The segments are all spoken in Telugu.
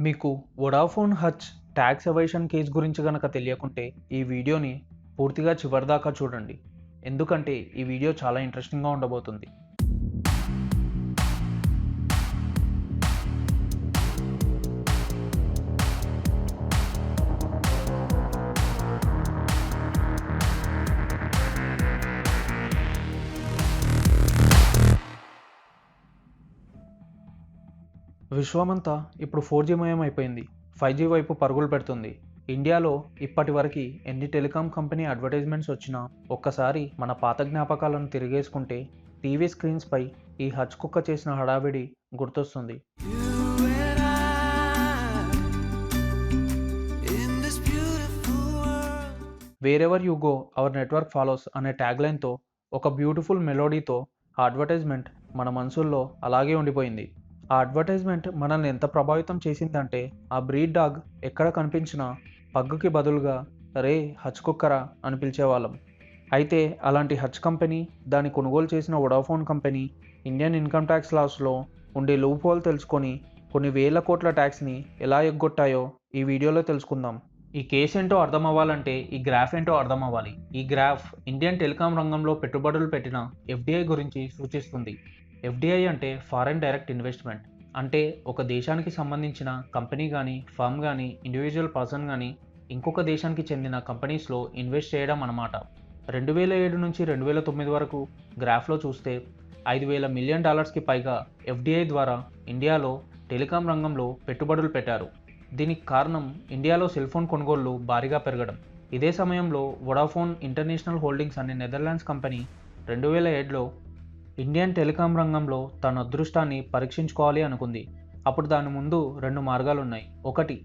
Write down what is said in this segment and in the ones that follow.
మీకు వొడాఫోన్ హచ్ ట్యాక్స్ ఎవేషన్ కేస్ గురించి గనక తెలియకుంటే ఈ వీడియోని పూర్తిగా చివరిదాకా చూడండి. ఎందుకంటే ఈ వీడియో చాలా ఇంట్రెస్టింగ్గా ఉండబోతుంది. విశ్వమంతా ఇప్పుడు 4G మయం అయిపోయింది. 5G వైపు పరుగులు పెడుతుంది. ఇండియాలో ఇప్పటివరకు ఎన్ని టెలికాం కంపెనీ అడ్వర్టైజ్మెంట్స్ వచ్చినా ఒక్కసారి మన పాత జ్ఞాపకాలను తిరిగేసుకుంటే టీవీ స్క్రీన్స్పై ఈ హచ్ కుక్క చేసిన హడావిడి గుర్తొస్తుంది. Wherever you go our network follows అనే ట్యాగ్లైన్తో ఒక బ్యూటిఫుల్ మెలోడీతో ఆ అడ్వర్టైజ్మెంట్ మన మనసుల్లో అలాగే ఉండిపోయింది. ఆ అడ్వర్టైజ్మెంట్ మనల్ని ఎంత ప్రభావితం చేసిందంటే ఆ బ్రీడ్ డాగ్ ఎక్కడ కనిపించినా పగ్గుకి బదులుగా రే హచ్ కుక్కరా అని పిలిచేవాళ్ళం. అయితే అలాంటి హచ్ కంపెనీ, దాన్ని కొనుగోలు చేసిన Vodafone company Indian income tax లాస్లో ఉండే లూప్ హోల్ తెలుసుకొని కొన్ని వేల కోట్ల ట్యాక్స్ని ఎలా ఎగ్గొట్టాయో ఈ వీడియోలో తెలుసుకుందాం. ఈ కేసు ఏంటో అర్థం అవ్వాలంటే ఈ గ్రాఫ్ ఏంటో అర్థం అవ్వాలి. ఈ గ్రాఫ్ ఇండియన్ టెలికాం రంగంలో పెట్టుబడులు పెట్టిన ఎఫ్డిఐ గురించి సూచిస్తుంది. ఎఫ్డిఐ అంటే ఫారెన్ డైరెక్ట్ ఇన్వెస్ట్మెంట్. అంటే ఒక దేశానికి సంబంధించిన కంపెనీ కానీ, ఫర్మ్ కానీ, ఇండివిజువల్ పర్సన్ కానీ ఇంకొక దేశానికి చెందిన కంపెనీస్లో ఇన్వెస్ట్ చేయడం అన్నమాట. 2007 నుంచి 2009 వరకు గ్రాఫ్లో చూస్తే $5,000 మిలియన్ పైగా ఎఫ్డిఐ ద్వారా ఇండియాలో టెలికాం రంగంలో పెట్టుబడులు పెట్టారు. దీనికి కారణం ఇండియాలో సెల్ ఫోన్ కొనుగోళ్లు భారీగా పెరగడం. ఇదే సమయంలో వొడాఫోన్ ఇంటర్నేషనల్ హోల్డింగ్స్ అనే నెదర్లాండ్స్ కంపెనీ 2007లో ఇండియన్ టెలికాం రంగంలో తన అదృష్టాన్ని పరీక్షించుకోవాలి అనుకుంది. అప్పుడు దాని ముందు 2 మార్గాలున్నాయి. ఒకటి,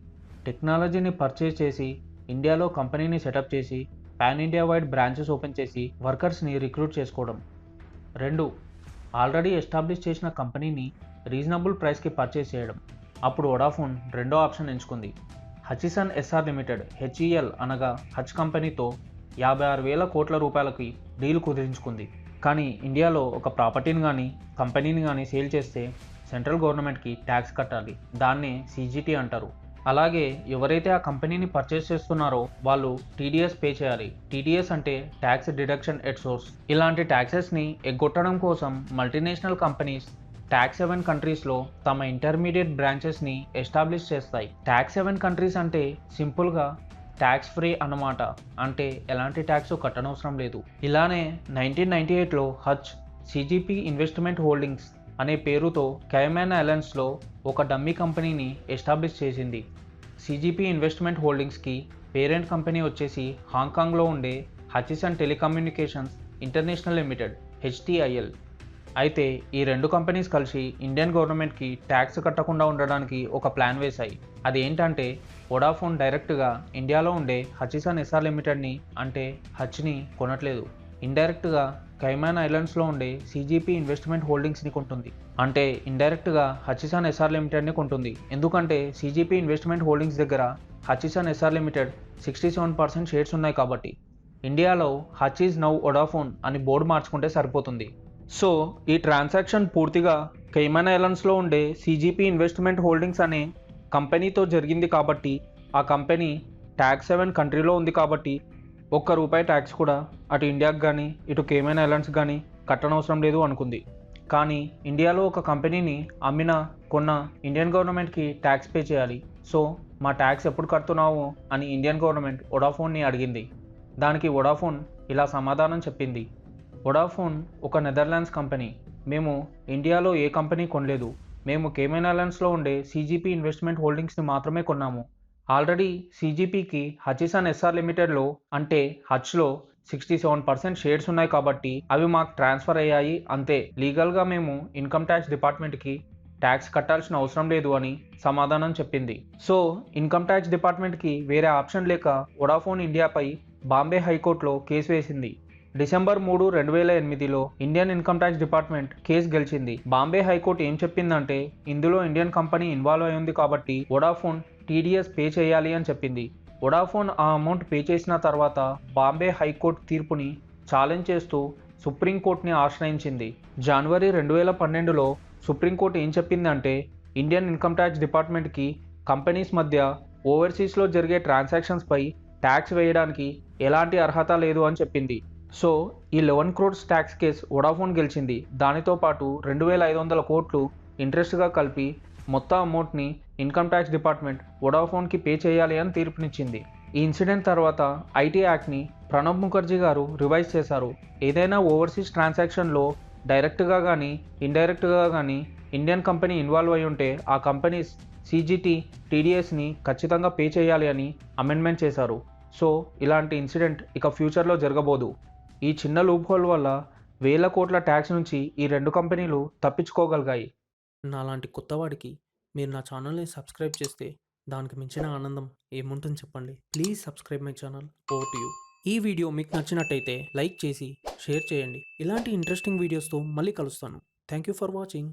టెక్నాలజీని పర్చేజ్ చేసి ఇండియాలో కంపెనీని సెటప్ చేసి pan India wide branches open చేసి వర్కర్స్ని రిక్రూట్ చేసుకోవడం. 2, ఆల్రెడీ ఎస్టాబ్లిష్ చేసిన కంపెనీని రీజనబుల్ ప్రైస్కి పర్చేజ్ చేయడం. అప్పుడు వొడాఫోన్ రెండో ఆప్షన్ ఎంచుకుంది. హచిసన్ ఎస్ఆర్ లిమిటెడ్ హెచ్ఈఎల్ అనగా హచ్ కంపెనీతో 56,000 కోట్ల రూపాయలకి డీల్ కుదిరించుకుంది. కానీ ఇండియాలో ఒక ప్రాపర్టీని కానీ కంపెనీని కానీ సేల్ చేస్తే సెంట్రల్ గవర్నమెంట్కి ట్యాక్స్ కట్టాలి. దాన్నే సిజిటి అంటారు. అలాగే ఎవరైతే ఆ కంపెనీని పర్చేస్ చేస్తున్నారో వాళ్ళు టీడీఎస్ పే చేయాలి. టీడీఎస్ అంటే ట్యాక్స్ డిడక్షన్ ఎట్ సోర్స్. ఇలాంటి ట్యాక్సెస్ని ఎగ్గొట్టడం కోసం మల్టీనేషనల్ కంపెనీస్ ట్యాక్స్ హెవెన్ కంట్రీస్లో తమ ఇంటర్మీడియట్ బ్రాంచెస్ని ఎస్టాబ్లిష్ చేస్తాయి. ట్యాక్స్ హెవెన్ కంట్రీస్ అంటే సింపుల్గా ట్యాక్స్ ఫ్రీ అన్నమాట. అంటే ఎలాంటి ట్యాక్స్ కట్టనవసరం లేదు. ఇలానే 1998లో హచ్ సిజిపి ఇన్వెస్ట్మెంట్ హోల్డింగ్స్ అనే పేరుతో కైమాన్ ఐలాండ్స్లో ఒక డమ్మీ కంపెనీని ఎస్టాబ్లిష్ చేసింది. సిజిపి ఇన్వెస్ట్మెంట్ హోల్డింగ్స్కి పేరెంట్ కంపెనీ వచ్చేసి హాంకాంగ్లో ఉండే హచిసన్ టెలికమ్యూనికేషన్స్ ఇంటర్నేషనల్ లిమిటెడ్ హెచ్టిఐఎల్. అయితే ఈ 2 కంపెనీస్ కలిసి ఇండియన్ గవర్నమెంట్కి ట్యాక్స్ కట్టకుండా ఉండడానికి ఒక ప్లాన్ వేశాయి. అది ఏంటంటే వొడాఫోన్ డైరెక్ట్గా ఇండియాలో ఉండే హచిసన్ ఎస్ఆర్ లిమిటెడ్ని అంటే హచ్ని కొనట్లేదు. ఇండైరెక్ట్గా కైమాన్ ఐలాండ్స్లో ఉండే సిజిపి ఇన్వెస్ట్మెంట్ హోల్డింగ్స్ని కొంటుంది. అంటే ఇండైరెక్ట్గా హచిసన్ ఎస్ఆర్ లిమిటెడ్ని కొంటుంది. ఎందుకంటే సిజిపి ఇన్వెస్ట్మెంట్ హోల్డింగ్స్ దగ్గర హచిసన్ ఎస్ఆర్ లిమిటెడ్ 67% షేర్స్ ఉన్నాయి కాబట్టి. ఇండియాలో హచ్ ఈజ్ నౌ వొడాఫోన్ అని బోర్డు మార్చుకుంటే సరిపోతుంది. సో ఈ ట్రాన్సాక్షన్ పూర్తిగా కైమాన్ ఐలాండ్స్లో ఉండే సిజిపి ఇన్వెస్ట్మెంట్ హోల్డింగ్స్ అనే కంపెనీతో జరిగింది కాబట్టి ఆ కంపెనీ ట్యాక్స్ హెవెన్ కంట్రీలో ఉంది కాబట్టి ₹1 ట్యాక్స్ కూడా అటు ఇండియాకి కానీ ఇటు కైమాన్ ఐలాండ్స్ కానీ కట్టనవసరం లేదు అనుకుంది. కానీ ఇండియాలో ఒక కంపెనీని అమ్మినా కొన్న ఇండియన్ గవర్నమెంట్కి ట్యాక్స్ పే చేయాలి. సో మా ట్యాక్స్ ఎప్పుడు కడుతున్నావు అని ఇండియన్ గవర్నమెంట్ వొడాఫోన్ని అడిగింది. దానికి వొడాఫోన్ ఇలా సమాధానం చెప్పింది. వొడాఫోన్ ఒక నెదర్లాండ్స్ కంపెనీ. మేము ఇండియాలో ఏ కంపెనీ కొనలేదు. మేము కైమాన్ ఐలాండ్స్లో ఉండే సిజిపి ఇన్వెస్ట్మెంట్ హోల్డింగ్స్ని మాత్రమే కొన్నాము. ఆల్రెడీ సిజిపికి హచిసన్ ఎస్ఆర్ లిమిటెడ్లో అంటే హచ్లో 67% షేర్స్ ఉన్నాయి కాబట్టి అవి మాకు ట్రాన్స్ఫర్ అయ్యాయి అంతే. లీగల్గా మేము ఇన్కమ్ ట్యాక్స్ డిపార్ట్మెంట్కి ట్యాక్స్ కట్టాల్సిన అవసరం లేదు అని సమాధానం చెప్పింది. సో ఇన్కమ్ ట్యాక్స్ డిపార్ట్మెంట్కి వేరే ఆప్షన్ లేక వొడాఫోన్ ఇండియాపై బాంబే హైకోర్టులో కేసు వేసింది. డిసెంబర్ 3, 2008లో Indian income tax department case గెలిచింది. బాంబే హైకోర్టు ఏం చెప్పిందంటే ఇందులో ఇండియన్ కంపెనీ ఇన్వాల్వ్ అయి ఉంది కాబట్టి వొడాఫోన్ టీడీఎస్ పే చేయాలి అని చెప్పింది. వొడాఫోన్ ఆ అమౌంట్ పే చేసిన తర్వాత బాంబే హైకోర్టు తీర్పుని ఛాలెంజ్ చేస్తూ సుప్రీంకోర్టుని ఆశ్రయించింది. జనవరి 2012లో సుప్రీంకోర్టు ఏం చెప్పిందంటే ఇండియన్ ఇన్కమ్ ట్యాక్స్ డిపార్ట్మెంట్కి కంపెనీస్ మధ్య ఓవర్సీస్లో జరిగే ట్రాన్సాక్షన్స్పై ట్యాక్స్ వేయడానికి ఎలాంటి అర్హత లేదు అని చెప్పింది. సో ఈ 11 క్రోర్స్ ట్యాక్స్ కేస్ వొడాఫోన్ గెలిచింది. దానితో పాటు 2,500 కోట్లు ఇంట్రెస్ట్గా కలిపి మొత్తం అమౌంట్ని ఇన్కమ్ ట్యాక్స్ డిపార్ట్మెంట్ వొడాఫోన్కి పే చేయాలి అని తీర్పునిచ్చింది. ఈ ఇన్సిడెంట్ తర్వాత ఐటీ యాక్ట్ని ప్రణబ్ ముఖర్జీ గారు రివైజ్ చేశారు. ఏదైనా ఓవర్సీస్ ట్రాన్సాక్షన్లో డైరెక్ట్గా కానీ ఇండైరెక్ట్గా కానీ ఇండియన్ కంపెనీ ఇన్వాల్వ్ అయి ఉంటే ఆ కంపెనీస్ సీజీటీ టీడీఎస్ని ఖచ్చితంగా పే చేయాలి అని అమెండ్మెంట్ చేశారు. సో ఇలాంటి ఇన్సిడెంట్ ఇక ఫ్యూచర్లో జరగబోదు. ఈ చిన్న లూప్ హోల్ వల్ల వేల కోట్ల ట్యాక్స్ నుంచి ఈ 2 కంపెనీలు తప్పించుకోగలిగాయి. నాలాంటి కొత్తవాడికి మీరు నా ఛానల్ని సబ్స్క్రైబ్ చేస్తే దానికి మించిన ఆనందం ఏముంటుంది చెప్పండి. Please subscribe my channel. Over to you. ఈ వీడియో మీకు నచ్చినట్టయితే లైక్ చేసి షేర్ చేయండి. ఇలాంటి ఇంట్రెస్టింగ్ వీడియోస్తో మళ్ళీ కలుస్తాను. Thank you for watching.